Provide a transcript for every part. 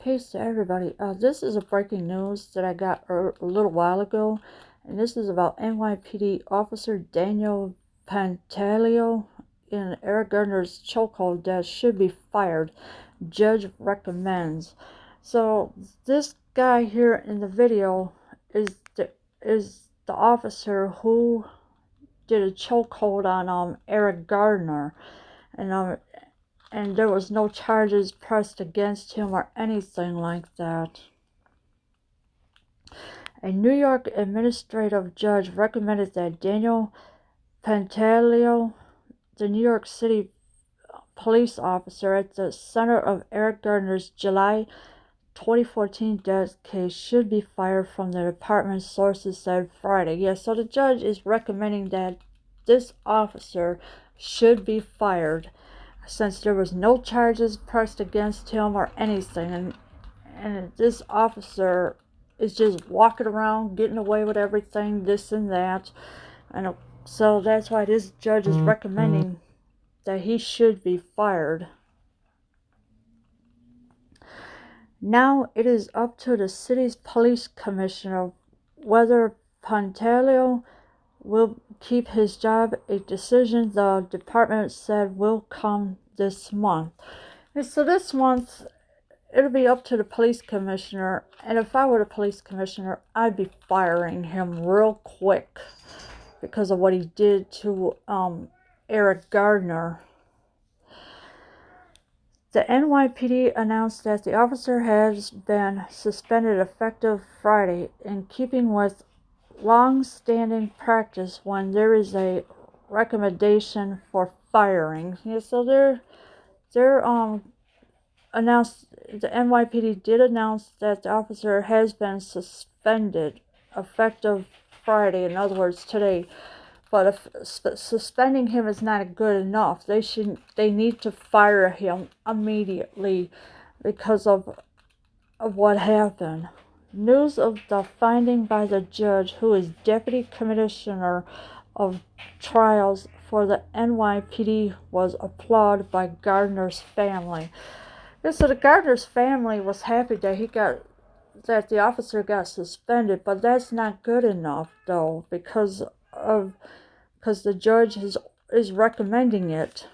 Peace to everybody. This is a breaking news that I got a little while ago, and this is about NYPD officer Daniel Pantaleo in Eric Garner's chokehold that should be fired. Judge recommends. So this guy here in the video is the officer who did a chokehold on Eric Garner, and and there was no charges pressed against him or anything like that. A New York administrative judge recommended that Daniel Pantaleo, the New York City police officer at the center of Eric Garner's July 2014 death case, should be fired from the department, sources said Friday. Yes, so the judge is recommending that this officer should be fired, since there was no charges pressed against him or anything, and this officer is just walking around getting away with everything, this and that, and so that's why this judge is recommending that he should be fired. Now it is up to the city's police commissioner whether Pantaleo will keep his job, a decision the department said will come this month. And so this month, it'll be up to the police commissioner, and if I were the police commissioner, I'd be firing him real quick because of what he did to Eric Garner. The NYPD announced that the officer has been suspended effective Friday, in keeping with long-standing practice when there is a recommendation for firing. Yeah, so they're announced. The NYPD did announce that the officer has been suspended effective Friday. In other words, today. But if suspending him is not good enough, they need to fire him immediately because of what happened. News of the finding by the judge, who is deputy commissioner of trials for the NYPD, was applauded by Gardner's family. And so the Gardner's family was happy that the officer got suspended, but that's not good enough though, because the judge is recommending it.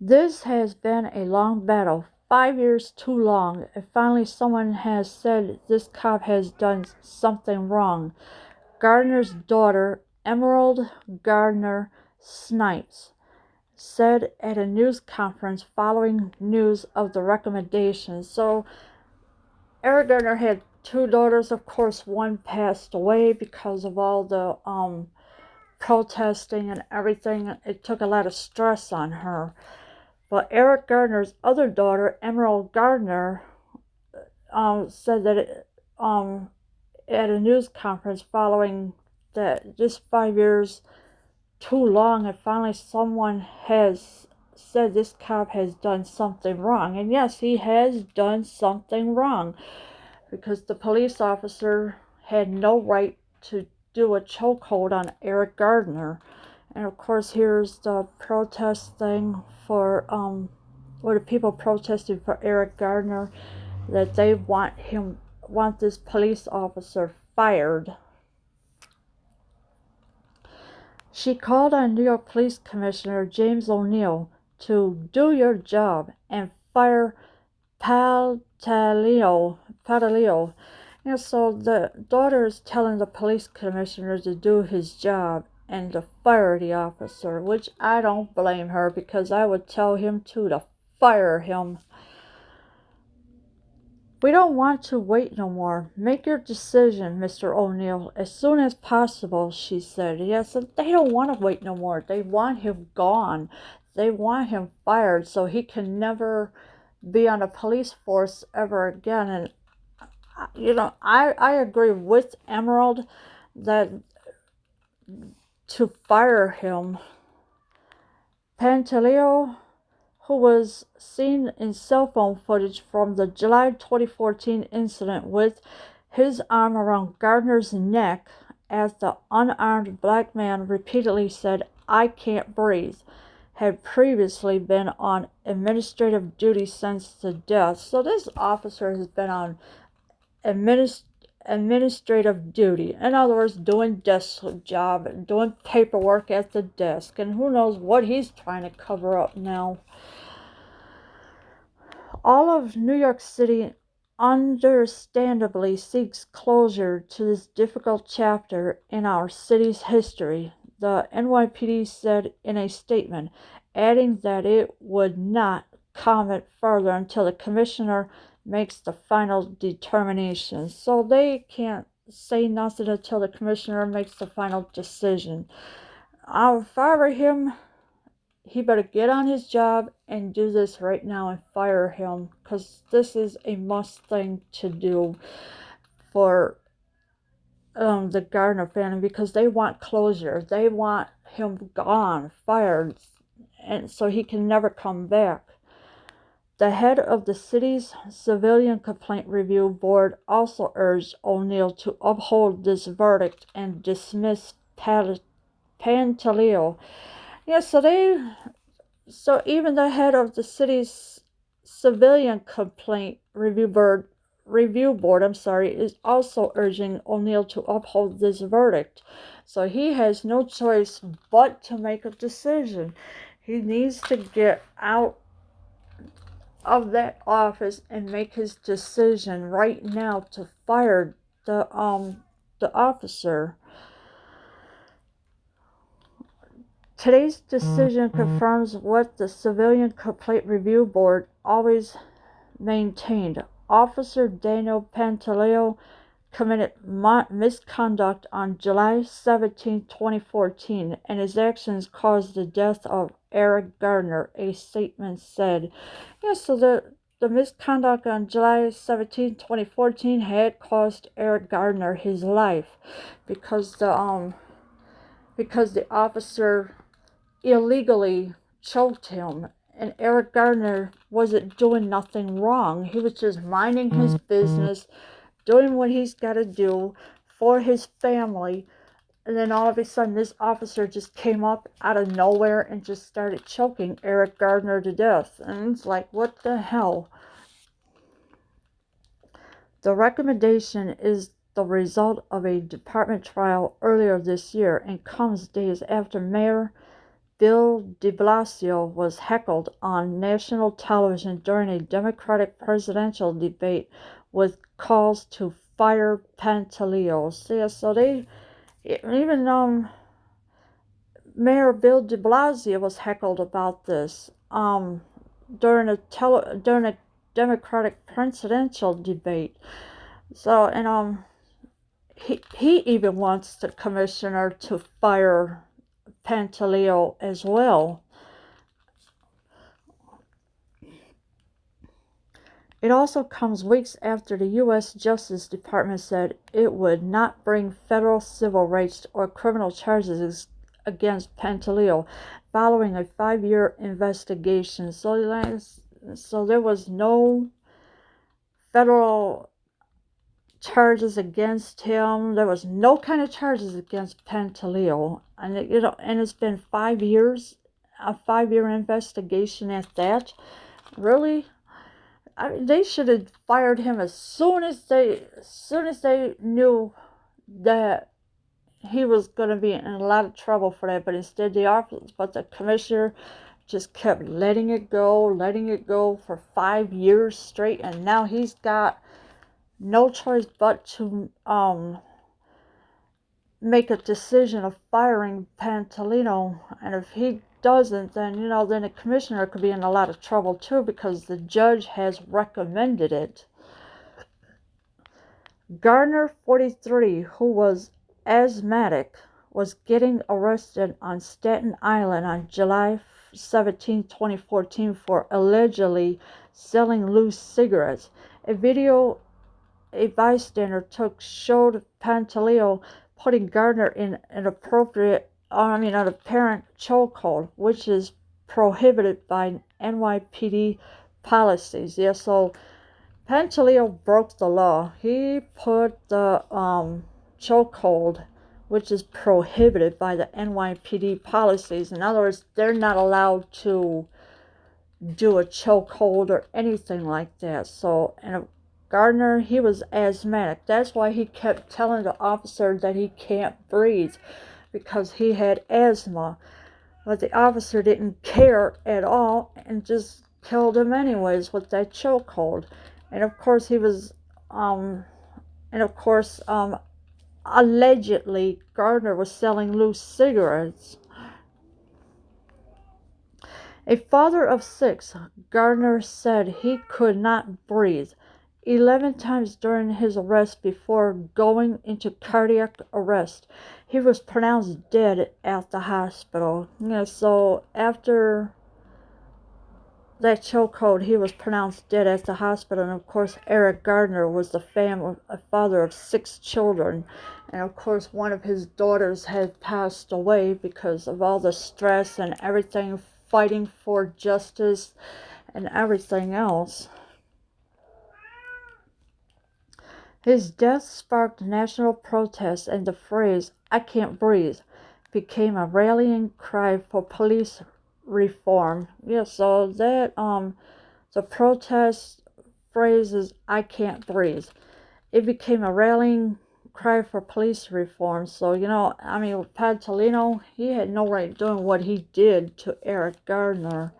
This has been a long battle, 5 years too long, and finally someone has said this cop has done something wrong. Gardner's daughter, Emerald Gardner Snipes, said at a news conference following news of the recommendations. So Eric Garner had two daughters. Of course, one passed away because of all the protesting and everything. It took a lot of stress on her. But Eric Garner's other daughter, Emerald Gardner, said that at a news conference following that just 5 years too long, and finally someone has said this cop has done something wrong. And yes, he has done something wrong, because the police officer had no right to do a chokehold on Eric Garner. And of course, here's the protest thing for the people protesting for Eric Garner, that they want this police officer fired. She called on New York Police Commissioner James O'Neill to do your job and fire Pantaleo. And so the daughter is telling the police commissioner to do his job and to fire the officer, which I don't blame her, because I would tell him too to fire him. We don't want to wait no more. Make your decision, Mr. O'Neill, as soon as possible, she said. Yes, they don't want to wait no more. They want him gone. They want him fired so he can never be on a police force ever again. And, I agree with Emerald that to fire him. Pantaleo, who was seen in cell phone footage from the July 2014 incident with his arm around Gardner's neck as the unarmed black man repeatedly said, "I can't breathe," had previously been on administrative duty since the death. So this officer has been on administrative duty. In other words, doing desk job and doing paperwork at the desk. And who knows what he's trying to cover up now. All of New York City understandably seeks closure to this difficult chapter in our city's history, the NYPD said in a statement, adding that it would not comment further until the commissioner makes the final determination. So they can't say nothing until the commissioner makes the final decision. If I were him, he better get on his job and do this right now and fire him, because this is a must thing to do for the Garner family, because they want closure. They want him gone, fired, and so he can never come back. The head of the city's Civilian Complaint Review Board also urged O'Neill to uphold this verdict and dismiss Pantaleo. Yeah, so even the head of the city's Civilian Complaint Review Board, is also urging O'Neill to uphold this verdict. So he has no choice but to make a decision. He needs to get out of that office and make his decision right now to fire the officer. Today's decision confirms what the Civilian Complaint Review Board always maintained. Officer Daniel Pantaleo committed misconduct on July 17, 2014, and his actions caused the death of Eric Garner, a statement said. Yeah, so the misconduct on July 17, 2014 had cost Eric Garner his life because the officer illegally choked him, and Eric Garner wasn't doing nothing wrong. He was just minding his business, doing what he's got to do for his family, and then all of a sudden this officer just came up out of nowhere and just started choking Eric Garner to death. And it's like, what the hell? The recommendation is the result of a department trial earlier this year and comes days after Mayor Bill de Blasio was heckled on national television during a Democratic presidential debate with calls to fire Pantaleo. So they, even Mayor Bill de Blasio was heckled about this during a Democratic presidential debate. So, and he even wants the commissioner to fire Pantaleo as well. It also comes weeks after the U.S. Justice Department said it would not bring federal civil rights or criminal charges against Pantaleo following a 5-year investigation. So there was no federal charges against him. There was no kind of charges against Pantaleo, and it's been 5 years, a 5-year investigation at that. Really, they should have fired him as soon as they knew that he was going to be in a lot of trouble for that. But instead, the commissioner just kept letting it go for 5 years straight, and now he's got no choice but to make a decision of firing Pantaleo. And if he doesn't, then then the commissioner could be in a lot of trouble too, because the judge has recommended it. Garner, 43, who was asthmatic, was getting arrested on Staten Island on July 17, 2014 for allegedly selling loose cigarettes. A video a bystander took showed Pantaleo putting Garner in an apparent chokehold, which is prohibited by NYPD policies. Yeah, so Pantaleo broke the law. He put the chokehold, which is prohibited by the NYPD policies. In other words, they're not allowed to do a chokehold or anything like that. So, and Gardner, he was asthmatic. That's why he kept telling the officer that he can't breathe, because he had asthma. But the officer didn't care at all and just killed him anyways with that chokehold. And of course he was, allegedly Gardner was selling loose cigarettes. A father of 6, Gardner said he could not breathe 11 times during his arrest before going into cardiac arrest. He was pronounced dead at the hospital. Yeah, so after that chokehold, he was pronounced dead at the hospital. And of course, Eric Garner was a father of 6 children. And of course, one of his daughters had passed away because of all the stress and everything, fighting for justice and everything else. His death sparked national protests, and the phrase, "I can't breathe," became a rallying cry for police reform. Yeah, so that, the protest phrase is, "I can't breathe." It became a rallying cry for police reform. So, Pantaleo, he had no right doing what he did to Eric Garner.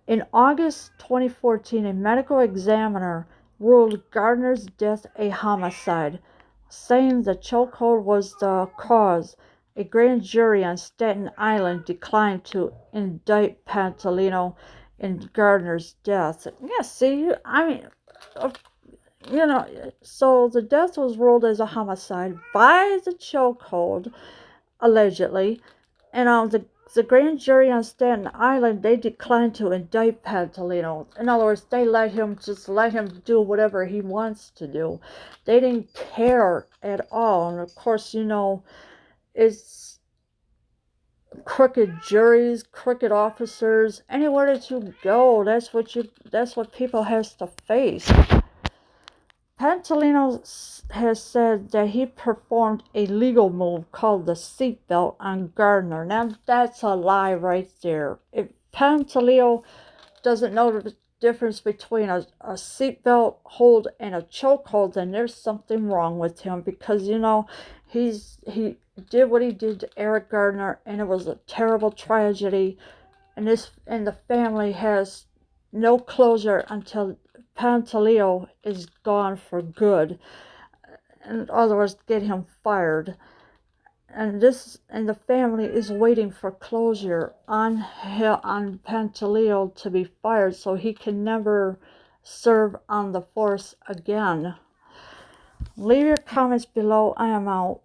In August 2014, a medical examiner ruled Gardner's death a homicide, saying the chokehold was the cause. A grand jury on Staten Island declined to indict Pantaleo in Gardner's death. Yeah, see, so the death was ruled as a homicide by the chokehold, allegedly, and the grand jury on Staten Island, they declined to indict Pantaleo. In other words, they let him do whatever he wants to do. They didn't care at all. And of course, it's crooked juries, crooked officers. Anywhere that you go, that's what people has to face. Pantaleo has said that he performed a legal move called the seatbelt on Gardner. Now, that's a lie right there. If Pantaleo doesn't know the difference between a seatbelt hold and a chokehold, then there's something wrong with him, because, he did what he did to Eric Garner, and it was a terrible tragedy, and the family has no closure until Pantaleo is gone for good. In other words, get him fired. And the family is waiting for closure on Pantaleo to be fired, so he can never serve on the force again. Leave your comments below. I am out.